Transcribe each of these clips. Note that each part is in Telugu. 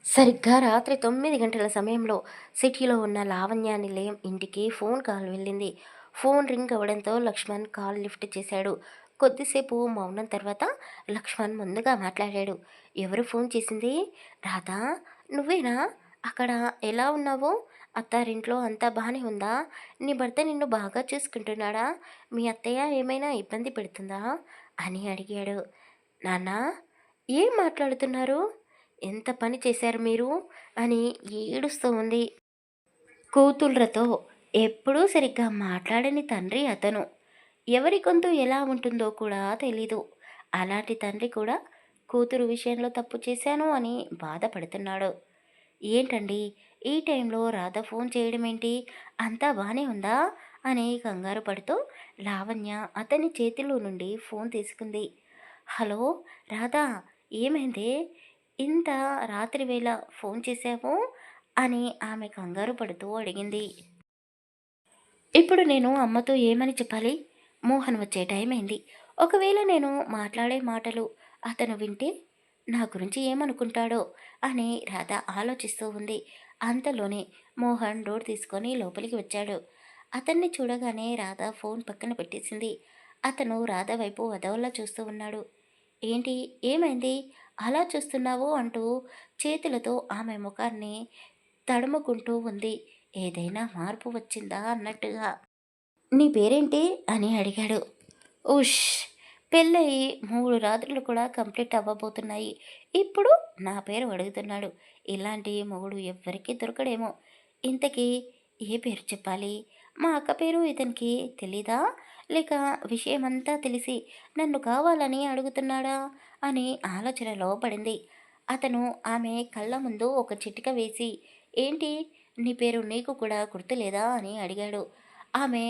సరిగ్గా రాత్రి 9 గంటల సమయంలో సిటీలో ఉన్న లావణ్య నిలయం ఇంటికి ఫోన్ కాల్ వెళ్ళింది. ఫోన్ రింగ్ అవ్వడంతో లక్ష్మణ్ కాల్ లిఫ్ట్ చేశాడు. కొద్దిసేపు మౌనం తర్వాత లక్ష్మణ్ ముందుగా మాట్లాడాడు. ఎవరు ఫోన్ చేసింది? రాధా, నువ్వేనా? అక్కడ ఎలా ఉన్నావు? అత్తారింట్లో అంతా బాగానే ఉందా? నీ భర్త నిన్ను బాగా చూసుకుంటున్నాడా? మీ అత్తయ్య ఏమైనా ఇబ్బంది పెడుతుందా అని అడిగాడు. నాన్న, ఏం మాట్లాడుతున్నారు? ఎంత పని చేశారు మీరు అని ఏడుస్తూ ఉంది. కూతుళ్ళతో ఎప్పుడూ సరిగ్గా మాట్లాడని తండ్రి అతను. ఎవరి గొంతు ఎలా ఉంటుందో కూడా తెలీదు. అలాంటి తండ్రి కూడా కూతురు విషయంలో తప్పు చేశాను అని బాధపడుతున్నాడు. ఏంటండి, ఈ టైంలో రాధ ఫోన్ చేయడం ఏంటి? అంతా బాగానే ఉందా అని కంగారు పడుతూ లావణ్య అతని చేతిలో నుండి ఫోన్ తీసుకుంది. హలో రాధా, ఏమైంది? ఇంత రాత్రి వేళ ఫోన్ చేశావు అని ఆమె కంగారు పడుతూ అడిగింది. ఇప్పుడు నేను అమ్మతో ఏమని చెప్పాలి? మోహన్ వచ్చే టైం అయింది. ఒకవేళ నేను మాట్లాడే మాటలు అతను వింటే నా గురించి ఏమనుకుంటాడో అని రాధ ఆలోచిస్తూ ఉంది. అంతలోనే మోహన్ డోర్ తీసుకొని లోపలికి వచ్చాడు. అతన్ని చూడగానే రాధ ఫోన్ పక్కన పెట్టేసింది. అతను రాధ వైపు వదవలా చూస్తూ ఉన్నాడు. ఏంటి, ఏమైంది, అలా చూస్తున్నావు అంటూ చేతులతో ఆమె ముఖాన్ని తడుముకుంటూ ఉంది. ఏదైనా మార్పు వచ్చిందా అన్నట్టుగా. నీ పేరేంటి అని అడిగాడు. ఉష్, పెళ్ళయి 3 రాత్రులు కూడా కంప్లీట్ అవ్వబోతున్నాయి. ఇప్పుడు నా పేరు అడుగుతున్నాడు. ఇలాంటి మొగుడు ఎవ్వరికీ దొరకడేమో. ఇంతకీ ఏ పేరు చెప్పాలి? మా అక్క పేరు ఇతనికి తెలీదా? లేక విషయమంతా తెలిసి నన్ను కావాలని అడుగుతున్నాడా అని ఆలోచనలో పడింది. అతను ఆమె కళ్ళ ముందు ఒక చిటిక వేసి, ఏంటి, నీ పేరు నీకు కూడా గుర్తులేదా అని అడిగాడు. ఆమె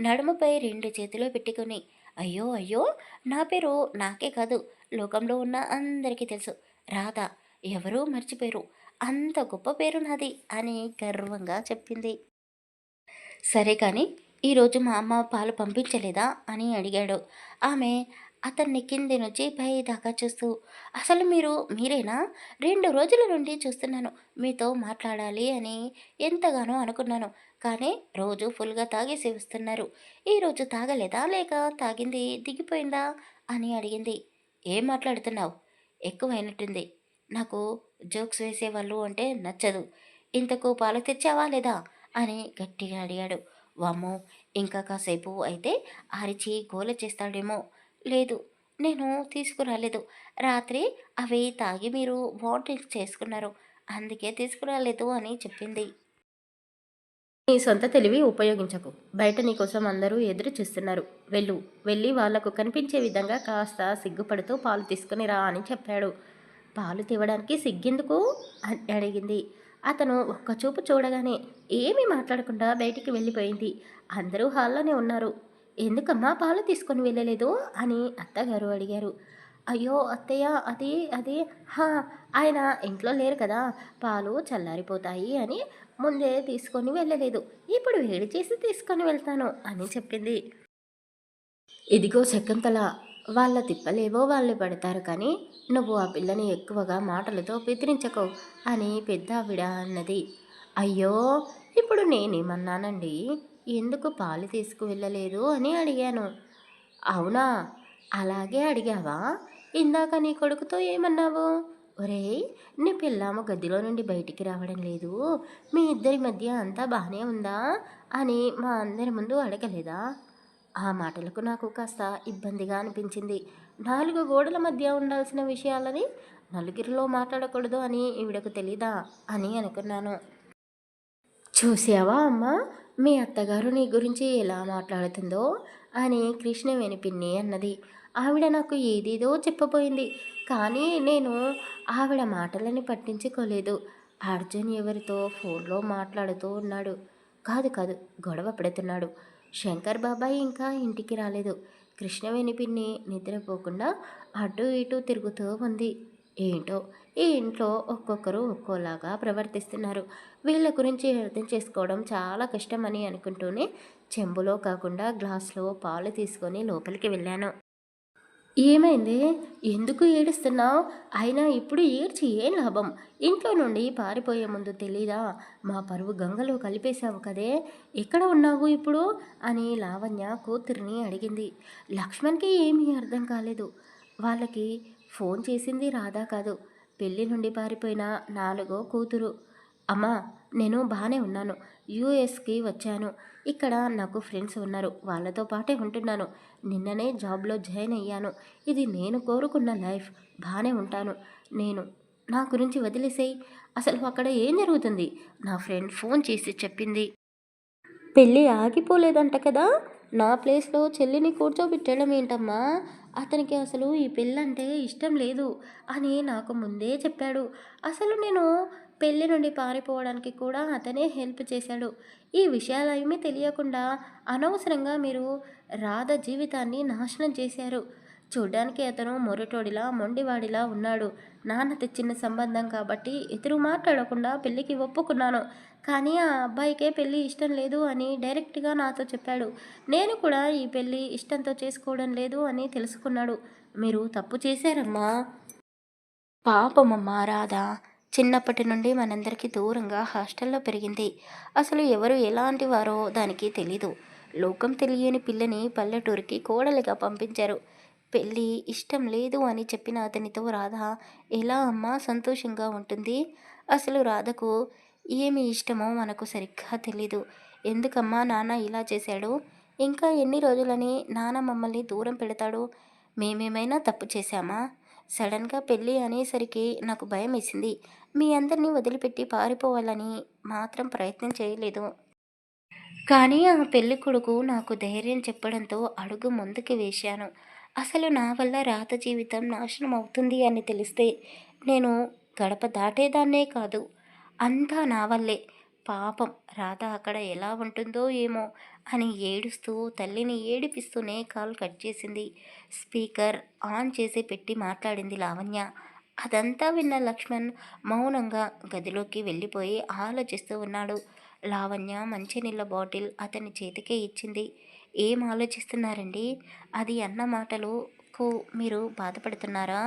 నడుముపై 2 చేతులు పెట్టుకుని, అయ్యో అయ్యో, నా పేరు నాకే కాదు, లోకంలో ఉన్న అందరికీ తెలుసు. రాధ, ఎవరూ మర్చిపోయారు. అంత గొప్ప పేరు నాది అని గర్వంగా చెప్పింది. సరే కానీ ఈరోజు మా అమ్మ పాలు పంపించలేదా అని అడిగాడు. ఆమె అతన్ని కింది నుంచి పై దాకా చూస్తూ, అసలు మీరేనా? 2 రోజుల నుండి చూస్తున్నాను. మీతో మాట్లాడాలి అని ఎంతగానో అనుకున్నాను. కానీ రోజు ఫుల్గా తాగేసి వస్తున్నారు. ఈరోజు తాగలేదా లేక తాగింది దిగిపోయిందా అని అడిగింది. ఏం మాట్లాడుతున్నావు? ఎక్కువైనట్టుంది. నాకు జోక్స్ వేసేవాళ్ళు అంటే నచ్చదు. ఇంతకు పాలు తెచ్చావా లేదా అని గట్టిగా అడిగాడు. వామ్మో, ఇంకా కాసేపు అయితే అరిచి గోల చేస్తాడేమో. లేదు, నేను తీసుకురాలేదు. రాత్రి అవి తాగి మీరు వామిటింగ్స్ చేసుకున్నారు. అందుకే తీసుకురాలేదు అని చెప్పింది. నీ సొంత తెలివి ఉపయోగించకు. బయట నీకోసం అందరూ ఎదురు చూస్తున్నారు. వెళ్ళి వాళ్లకు కనిపించే విధంగా కాస్త సిగ్గుపడుతూ పాలు తీసుకుని రా అని చెప్పాడు. పాలు తేవడానికి సిగ్గెందుకు అని అడిగింది. అతను ఒక్కచూపు చూడగానే ఏమీ మాట్లాడకుండా బయటికి వెళ్ళిపోయింది. అందరూ హాల్లోనే ఉన్నారు. ఎందుకమ్మా పాలు తీసుకొని వెళ్ళలేదు అని అత్తగారు అడిగారు. అయ్యో అత్తయ్య, అది అది హా, ఆయన ఇంట్లో లేరు కదా, పాలు చల్లారిపోతాయి అని ముందే తీసుకొని వెళ్ళలేదు. ఇప్పుడు వేడి చేసి తీసుకొని వెళ్తాను అని చెప్పింది. ఇదిగో శకుంతల, వాళ్ళ తిప్పలేవో వాళ్ళు పడతారు కానీ నువ్వు ఆ పిల్లని ఎక్కువగా మాటలతో బెదిరించకు అని పెద్ద ఆవిడ అన్నది. అయ్యో, ఇప్పుడు నేనేమన్నానండి? ఎందుకు పాలు తీసుకువెళ్ళలేదు అని అడిగాను. అవునా, అలాగే అడిగావా? ఇందాక నీ కొడుకుతో ఏమన్నావు? ఒరేయ్, నీ పిల్లాము గదిలో నుండి బయటికి రావడం లేదు, మీ ఇద్దరి మధ్య అంతా బాగానే ఉందా అని మా అందరి ముందు అడగలేదా? ఆ మాటలకు నాకు కాస్త ఇబ్బందిగా అనిపించింది. 4 గోడల మధ్య ఉండాల్సిన విషయాలని నలుగురిలో మాట్లాడకూడదు అని ఈవిడకు తెలీదా అని అనుకున్నాను. చూసావా అమ్మా, మీ అత్తగారు నీ గురించి ఎలా మాట్లాడుతుందో అని కృష్ణవేణి పిన్ని అన్నది. ఆవిడ నాకు ఏదేదో చెప్పబోయింది, కానీ నేను ఆవిడ మాటలని పట్టించుకోలేదు. అర్జున్ ఎవరితో ఫోన్లో మాట్లాడుతూ ఉన్నాడు. కాదు కాదు, గొడవ పెడుతున్నాడు. శంకర్ బాబాయ్ ఇంకా ఇంటికి రాలేదు. కృష్ణవేణి పిన్ని నిద్రపోకుండా అటు ఇటు తిరుగుతూ ఉంది. ఏంటో, ఈ ఇంట్లో ఒక్కొక్కరు ఒక్కోలాగా ప్రవర్తిస్తున్నారు. వీళ్ళ గురించి అర్థం చేసుకోవడం చాలా కష్టమని అనుకుంటూనే చెంబులో కాకుండా గ్లాస్లో పాలు తీసుకొని లోపలికి వెళ్ళాను. ఏమైంది? ఎందుకు ఏడుస్తున్నావు? అయినా ఇప్పుడు ఏడ్చి ఏం లాభం? ఇంట్లో నుండి పారిపోయే ముందు తెలీదా? మా పరువు గంగలో కలిపేశావు కదే! ఎక్కడ ఉన్నావు ఇప్పుడు? అని లావణ్య కూతురిని అడిగింది. లక్ష్మణ్‌కి ఏమీ అర్థం కాలేదు. వాళ్ళకి ఫోన్ చేసింది రాధ కాదు. పెళ్లి నుండి పారిపోయిన నాలుగో కూతురు. అమ్మా, నేను బానే ఉన్నాను. యూఎస్‌కి వచ్చాను. ఇక్కడ నాకు ఫ్రెండ్స్ ఉన్నారు. వాళ్ళతో పాటే ఉంటున్నాను. నిన్ననే జాబ్‌లో జాయిన్ అయ్యాను. ఇది నేను కోరుకున్న లైఫ్. బానే ఉంటాను. నేను నా గురించి వదిలేసేయ్. అసలు అక్కడ ఏం జరుగుతుంది? నా ఫ్రెండ్ ఫోన్ చేసి చెప్పింది. పెళ్ళి ఆగిపోలేదంట కదా! నా ప్లేస్‌లో చెల్లిని కూర్చోబెట్టడం ఏంటమ్మా? అతనికి అసలు ఈ పెళ్ళంటే ఇష్టం లేదు అని నాకు ముందే చెప్పాడు. అసలు నేను పెళ్లి నుండి పారిపోవడానికి కూడా అతనే హెల్ప్ చేశాడు. ఈ విషయాలేమీ తెలియకుండా అనవసరంగా మీరు రాధ జీవితాన్ని నాశనం చేశారు. చూడ్డానికి అతను మొరటోడిలా, మొండివాడిలా ఉన్నాడు. నాన్న తెచ్చిన సంబంధం కాబట్టి ఎదురు మాట్లాడకుండా పెళ్ళికి ఒప్పుకున్నాను. కానీ ఆ అబ్బాయికే పెళ్ళి ఇష్టం లేదు అని డైరెక్ట్‌గా నాతో చెప్పాడు. నేను కూడా ఈ పెళ్ళి ఇష్టంతో చేసుకోవడం లేదు అని తెలుసుకున్నాడు. మీరు తప్పు చేశారమ్మా. పాపమమ్మా రాధ. చిన్నప్పటి నుండి మనందరికీ దూరంగా హాస్టల్లో పెరిగింది. అసలు ఎవరు ఎలాంటి వారో దానికి తెలీదు. లోకం తెలియని పిల్లని పల్లెటూరికి కోడలిగా పంపించారు. పెళ్ళి ఇష్టం లేదు అని చెప్పిన అతనితో రాధ ఎలా అమ్మా సంతోషంగా ఉంటుంది? అసలు రాధకు ఏమి ఇష్టమో మనకు సరిగ్గా తెలీదు. ఎందుకమ్మా నాన్న ఇలా చేశాడు? ఇంకా ఎన్ని రోజులని నాన్న మమ్మల్ని దూరం పెడతాడు? మేమేమైనా తప్పు చేశామా? సడన్గా పెళ్ళి అనేసరికి నాకు భయమేసింది. మీ అందరినీ వదిలిపెట్టి పారిపోవాలని మాత్రం ప్రయత్నం చేయలేదు. కానీ ఆ పెళ్ళికొడుకు నాకు ధైర్యం చెప్పడంతో అడుగు ముందుకు వేశాను. అసలు నా వల్ల రాత జీవితం నాశనం అవుతుంది అని తెలిస్తే నేను గడప దాటేదాన్నే కాదు. అంతా నా వల్లే. పాపం రాధ అక్కడ ఎలా ఉంటుందో ఏమో అని ఏడుస్తూ తల్లిని ఏడిపిస్తూనే కాల్ కట్ చేసింది. స్పీకర్ ఆన్ చేసి పెట్టి మాట్లాడింది లావణ్య. అదంతా విన్న లక్ష్మణ్ మౌనంగా గదిలోకి వెళ్ళిపోయి ఆలోచిస్తూ ఉన్నాడు. లావణ్య మంచినీళ్ళ బాటిల్ అతని చేతికే ఇచ్చింది. ఏం ఆలోచిస్తున్నారండి? అది అన్న మాటలకు మీరు బాధపడుతున్నారా?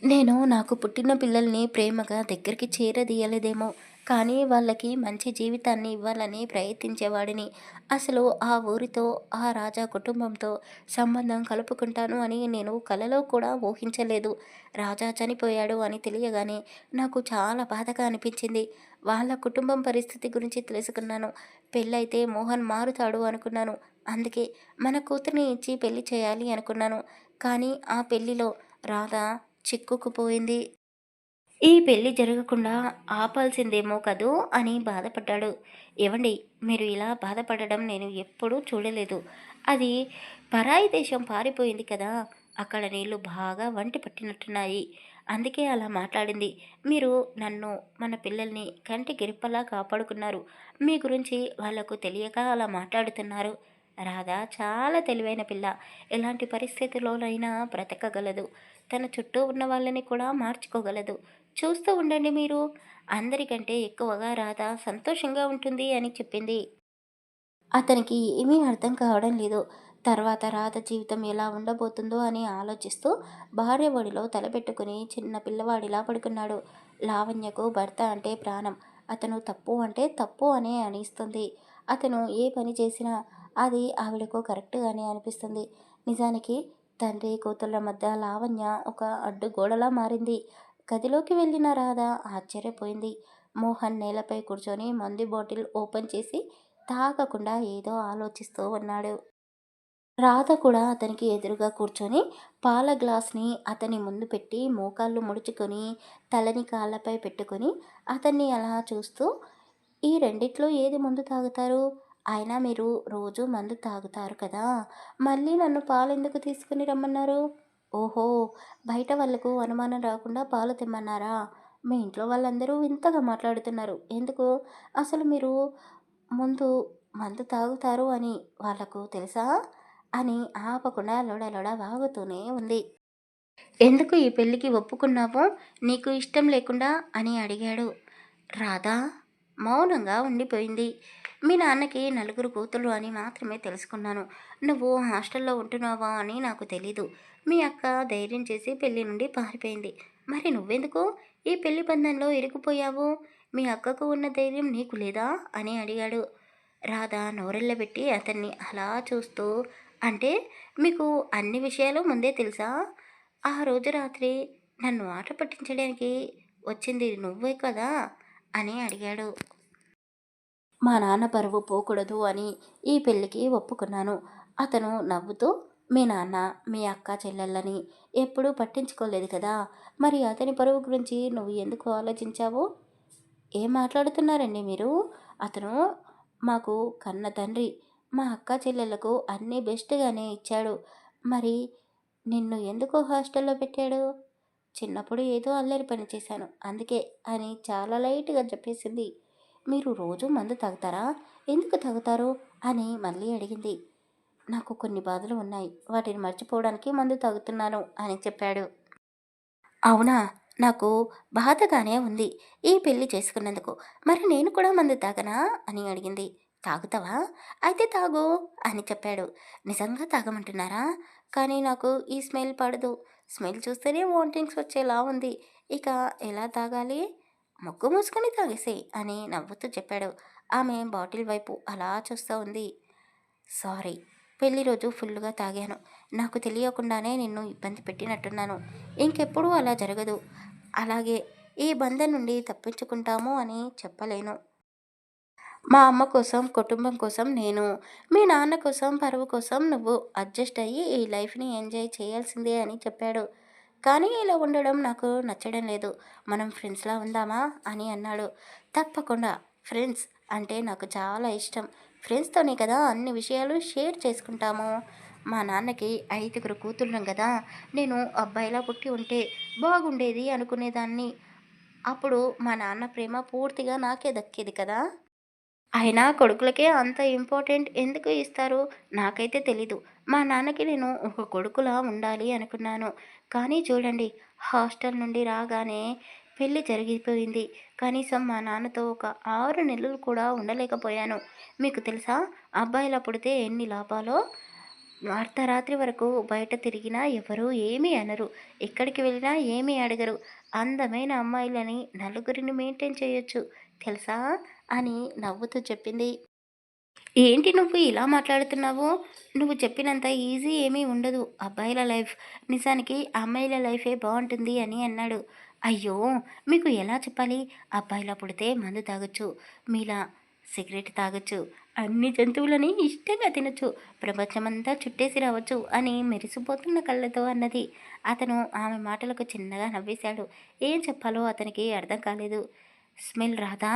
నేను నాకు పుట్టిన పిల్లల్ని ప్రేమగా దగ్గరికి చేరదీయలేదేమో, కానీ వాళ్ళకి మంచి జీవితాన్ని ఇవ్వాలని ప్రయత్నించేవాడిని. అసలు ఆ ఊరితో, ఆ రాజా కుటుంబంతో సంబంధం కలుపుకుంటాను అని నేను కలలో కూడా ఊహించలేదు. రాజా చనిపోయాడు అని తెలియగానే నాకు చాలా బాధగా అనిపించింది. వాళ్ళ కుటుంబం పరిస్థితి గురించి తెలుసుకున్నాను. పెళ్ళైతే మోహన్ మారుతాడు అనుకున్నాను. అందుకే మన కూతుర్ని ఇచ్చి పెళ్లి చేయాలి అనుకున్నాను. కానీ ఆ పెళ్లిలో రాధ చిక్కుకుపోయింది. ఈ పెళ్లి జరగకుండా ఆపాల్సిందేమో కదూ అని బాధపడ్డాడు. ఏవండి, మీరు ఇలా బాధపడడం నేను ఎప్పుడూ చూడలేదు. అది పరాయి దేశం పారిపోయింది కదా! అక్కడ నీళ్లు బాగా వంటి పట్టినట్టున్నాయి. అందుకే అలా మాట్లాడింది. మీరు నన్ను, మన పిల్లల్ని కంటికి రెప్పలా కాపాడుకున్నారు. మీ గురించి వాళ్లకు తెలియక అలా మాట్లాడుతున్నారు. రాధ చాలా తెలివైన పిల్ల. ఎలాంటి పరిస్థితుల్లోనైనా బ్రతకగలదు. తన చుట్టూ ఉన్న వాళ్ళని కూడా మార్చుకోగలదు. చూస్తూ ఉండండి మీరు. అందరికంటే ఎక్కువగా రాధ సంతోషంగా ఉంటుంది అని చెప్పింది. అతనికి ఏమీ అర్థం కావడం లేదు. తర్వాత రాధ జీవితం ఎలా ఉండబోతుందో అని ఆలోచిస్తూ భార్య ఒడిలో తలపెట్టుకుని చిన్న పిల్లవాడిలా పడుకున్నాడు. లావణ్యకు భర్త అంటే ప్రాణం. అతను తప్పు అంటే తప్పు అనే అనిస్తుంది. అతను ఏ పని చేసినా అది ఆవిడకు కరెక్ట్‌గానే అనిపిస్తుంది. నిజానికి తండ్రి కూతుళ్ళ మధ్య లావణ్య ఒక అడ్డుగోడలా మారింది. గదిలోకి వెళ్ళిన రాధ ఆశ్చర్యపోయింది. మోహన్ నేలపై కూర్చొని మందు బాటిల్ ఓపెన్ చేసి తాగకుండా ఏదో ఆలోచిస్తూ ఉన్నాడు. రాధ కూడా అతనికి ఎదురుగా కూర్చొని పాల గ్లాస్ని అతని ముందు పెట్టి మోకాళ్ళు ముడుచుకొని తలని కాళ్ళపై పెట్టుకొని అతన్ని అలా చూస్తూ, ఈ రెండిట్లో ఏది ముందు తాగుతారు? అయినా మీరు రోజు మందు తాగుతారు కదా! మళ్ళీ నన్ను పాలెందుకు తీసుకుని రమ్మన్నారు? ఓహో! బయట వాళ్ళకు అనుమానం రాకుండా పాలు తెమ్మన్నారా? మీ ఇంట్లో వాళ్ళందరూ వింతగా మాట్లాడుతున్నారు. ఎందుకు? అసలు మీరు ముందు మందు తాగుతారు అని వాళ్ళకు తెలుసా? అని ఆపకుండా లొడ వాగుతూనే ఉంది. ఎందుకు ఈ పెళ్ళికి ఒప్పుకున్నావో? నీకు ఇష్టం లేకుండా అని అడిగాడు. రాధ మౌనంగా ఉండిపోయింది. మీ నాన్నకి నలుగురు కూతుళ్ళు అని మాత్రమే తెలుసుకున్నాను. నువ్వు హాస్టల్లో ఉంటున్నావా అని నాకు తెలీదు. మీ అక్క ధైర్యం చేసి పెళ్లి నుండి పారిపోయింది. మరి నువ్వెందుకు ఈ పెళ్లి బంధంలో ఇరుక్కుపోయావు? మీ అక్కకు ఉన్న ధైర్యం నీకు లేదా అని అడిగాడు. రాధ నోరెళ్ళబెట్టి అతన్ని అలా చూస్తూ, అంటే మీకు అన్ని విషయాలు ముందే తెలుసా? ఆ రోజు రాత్రి నన్ను ఆట పట్టించడానికి వచ్చింది నువ్వే కదా అని అడిగాడు. మా నాన్న పరువు పోకూడదు అని ఈ పెళ్ళికి ఒప్పుకున్నాను. అతను నవ్వుతూ, మీ నాన్న మీ అక్క చెల్లెళ్ళని ఎప్పుడూ పట్టించుకోలేదు కదా, మరి అతని పరువు గురించి నువ్వు ఎందుకు ఆలోచించావు? ఏం మాట్లాడుతున్నారండి మీరు? అతను మాకు కన్న తండ్రి. మా అక్క చెల్లెళ్ళకు అన్నీ బెస్ట్‌గానే ఇచ్చాడు. మరి నిన్ను ఎందుకు హాస్టల్‌లో పెట్టాడు? చిన్నప్పుడు ఏదో అల్లరి పని చేశాను అందుకే అని చాలా లైట్‌గా చెప్పేసింది. మీరు రోజూ మందు తాగుతారా? ఎందుకు తాగుతారు? అని మళ్ళీ అడిగింది. నాకు కొన్ని బాధలు ఉన్నాయి. వాటిని మర్చిపోవడానికి మందు తాగుతున్నాను అని చెప్పాడు. అవునా! నాకు బాధగానే ఉంది ఈ పెళ్లి చేసుకున్నందుకు. మరి నేను కూడా మందు తాగనా? అని అడిగింది. తాగుతావా? అయితే తాగు అని చెప్పాడు. నిజంగా తాగమంటున్నారా? కానీ నాకు ఈ స్మెల్ పడదు. స్మెల్ చూస్తేనే వామిటింగ్స్ వచ్చేలా ఉంది. ఇక ఎలా తాగాలి? ముక్కు మూసుకొని తాగేసేయ్ అని నవ్వుతూ చెప్పాడు. ఆమె బాటిల్ వైపు అలా చూస్తూ ఉంది. సారీ. పెళ్లి రోజు ఫుల్లుగా తాగాను. నాకు తెలియకుండానే నిన్ను ఇబ్బంది పెట్టినట్టున్నాను. ఇంకెప్పుడూ అలా జరగదు. అలాగే ఈ బంధం నుండి తప్పించుకుంటాము అని చెప్పలేను. మా అమ్మ కోసం, కుటుంబం కోసం నేను, మీ నాన్న కోసం, పరువు కోసం నువ్వు అడ్జస్ట్ అయ్యి ఈ లైఫ్‌ని ఎంజాయ్ చేయాల్సిందే అని చెప్పాడు. కానీ ఇలా ఉండడం నాకు నచ్చడం లేదు. మనం ఫ్రెండ్స్‌లా ఉందామా అని అన్నాడు. తప్పకుండా. ఫ్రెండ్స్ అంటే నాకు చాలా ఇష్టం. ఫ్రెండ్స్‌తోనే కదా అన్ని విషయాలు షేర్ చేసుకుంటాము. మా నాన్నకి 5గురు కూతుళ్ళం కదా! నేను అబ్బాయిలా పుట్టి ఉంటే బాగుండేది అనుకునేదాన్ని. అప్పుడు మా నాన్న ప్రేమ పూర్తిగా నాకే దక్కేది కదా! అయినా కొడుకులకే అంత ఇంపార్టెంట్ ఎందుకు ఇస్తారు? నాకైతే తెలీదు. మా నాన్నకి నేను ఒక కొడుకులా ఉండాలి అనుకున్నాను. కానీ చూడండి, హాస్టల్ నుండి రాగానే పెళ్లి జరిగిపోయింది. కనీసం మా నాన్నతో ఒక 6 నెలలు కూడా ఉండలేకపోయాను. మీకు తెలుసా? అబ్బాయిలా పుడితే ఎన్ని లాభాలో? అర్ధరాత్రి వరకు బయట తిరిగినా ఎవరూ ఏమీ అనరు. ఎక్కడికి వెళ్ళినా ఏమీ అడగరు. అందమైన అమ్మాయిలని నలుగురిని మెయింటైన్ చేయొచ్చు తెలుసా? అని నవ్వుతూ చెప్పింది. ఏంటి నువ్వు ఇలా మాట్లాడుతున్నావు? నువ్వు చెప్పినంత ఈజీ ఏమీ ఉండదు అబ్బాయిల లైఫ్. నిజానికి అమ్మాయిల లైఫే బావుంటుంది అని అన్నాడు. అయ్యో! మీకు ఎలా చెప్పాలి? అబ్బాయిలా పుడితే మందు తాగొచ్చు. మీలా సిగరెట్ తాగొచ్చు. అన్ని జంతువులని ఇష్టంగా తినొచ్చు. ప్రపంచమంతా చుట్టేసి రావచ్చు అని మెరిసిపోతున్న కళ్ళతో అన్నది. అతను ఆమె మాటలకు చిన్నగా నవ్వేశాడు. ఏం చెప్పాలో అతనికి అర్థం కాలేదు. స్మెల్ రాదా?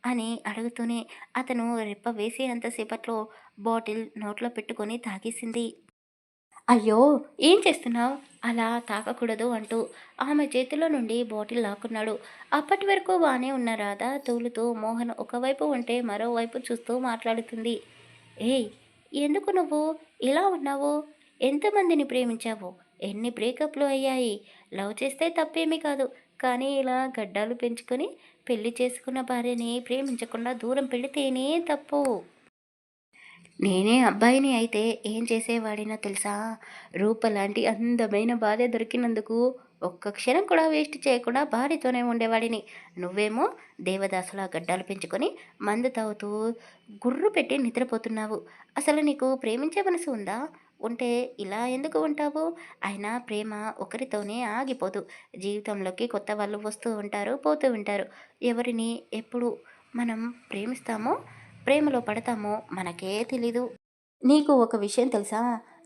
అని అడుగుతూనే అతను రెప్ప వేసేంతసేపట్లో బాటిల్ నోట్లో పెట్టుకొని తాగేసింది. అయ్యో! ఏం చేస్తున్నావు? అలా తాగకూడదు అంటూ ఆమె చేతిలో నుండి బాటిల్ లాక్కున్నాడు. అప్పటి వరకు బానే ఉన్న రాధ తూలుతూ మోహన్ ఒకవైపు ఉంటే మరోవైపు చూస్తూ మాట్లాడుతుంది. ఏయ్! ఎందుకు నువ్వు ఇలా ఉన్నావు? ఎంతమందిని ప్రేమించావు? ఎన్ని బ్రేకప్‌లు అయ్యాయి? లవ్ చేస్తే తప్పేమీ కాదు. కానీ ఇలా గడ్డాలు పెంచుకొని పెళ్లి చేసుకున్న భార్యని ప్రేమించకుండా దూరం పెడితేనే తప్పు. నేనే అబ్బాయిని అయితే ఏం చేసేవాడినో తెలుసా? రూపలాంటి అందమైన భార్య దొరికినందుకు ఒక్క క్షణం కూడా వేస్ట్ చేయకుండా భార్యతోనే ఉండేవాడిని. నువ్వేమో దేవదాసులా గడ్డాలు పెంచుకొని మందు తాగుతూ గుర్రు పెట్టి నిద్రపోతున్నావు. అసలు నీకు ప్రేమించే మనసు ఉందా? ఉంటే ఇలా ఎందుకు ఉంటావు? అయినా ప్రేమ ఒకరితోనే ఆగిపోదు. జీవితంలోకి కొత్త వాళ్ళు వస్తూ ఉంటారు, పోతూ ఉంటారు. ఎవరిని ఎప్పుడు మనం ప్రేమిస్తామో, ప్రేమలో పడతామో మనకే తెలీదు. నీకు ఒక విషయం తెలుసా?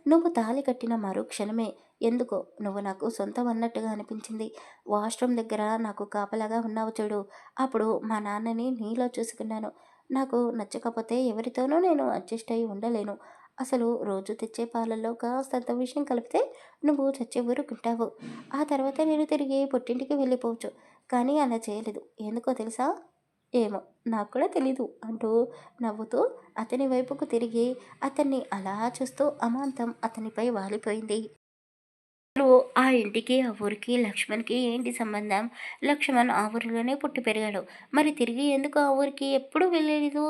నువ్వు తాళి కట్టిన మరుక్షణమే ఎందుకో నువ్వు నాకు సొంతం అన్నట్టుగా అనిపించింది. వాష్‌రూమ్ దగ్గర నాకు కాపలాగా ఉన్నావు చూడు, అప్పుడు మా నాన్నని నీలో చూసుకున్నాను. నాకు నచ్చకపోతే ఎవరితోనూ నేను అడ్జస్ట్ అయ్యి ఉండలేను. అసలు రోజు తెచ్చే పాలల్లో కాస్తంత విషయం కలిపితే నువ్వు చచ్చి ఊరుకుంటావు. ఆ తర్వాత నేను తిరిగి పుట్టింటికి వెళ్ళిపోవచ్చు. కానీ అలా చేయలేదు. ఎందుకో తెలుసా? ఏమో నాకు కూడా తెలీదు అంటూ నవ్వుతూ అతని వైపుకు తిరిగి అతన్ని అలా చూస్తూ అమాంతం అతనిపై వాలిపోయింది. అసలు ఆ ఇంటికి, ఆ ఊరికి, లక్ష్మణ్‌కి ఏంటి సంబంధం? లక్ష్మణ్ ఆ ఊరిలోనే పుట్టి పెరిగాడు. మరి తిరిగి ఎందుకు ఆ ఊరికి ఎప్పుడూ వెళ్ళలేదు?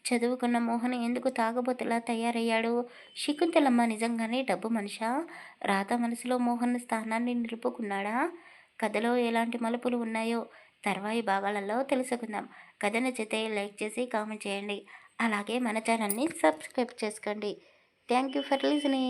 చదువుకున్న మోహన్ ఎందుకు తాగుబోతులా తయారయ్యాడు? శకుంతలమ్మ నిజంగానే డబ్బు మనిషా? రాధ మనసులో మోహన్ స్థానాన్ని నిలుపుకున్నాడా? కథలో ఎలాంటి మలుపులు ఉన్నాయో తర్వాయి భాగాలలో తెలుసుకుందాం. కథ నచ్చితే లైక్ చేసి కామెంట్ చేయండి. అలాగే మన ఛానల్‌ని సబ్స్క్రైబ్ చేసుకోండి. Thank you for listening.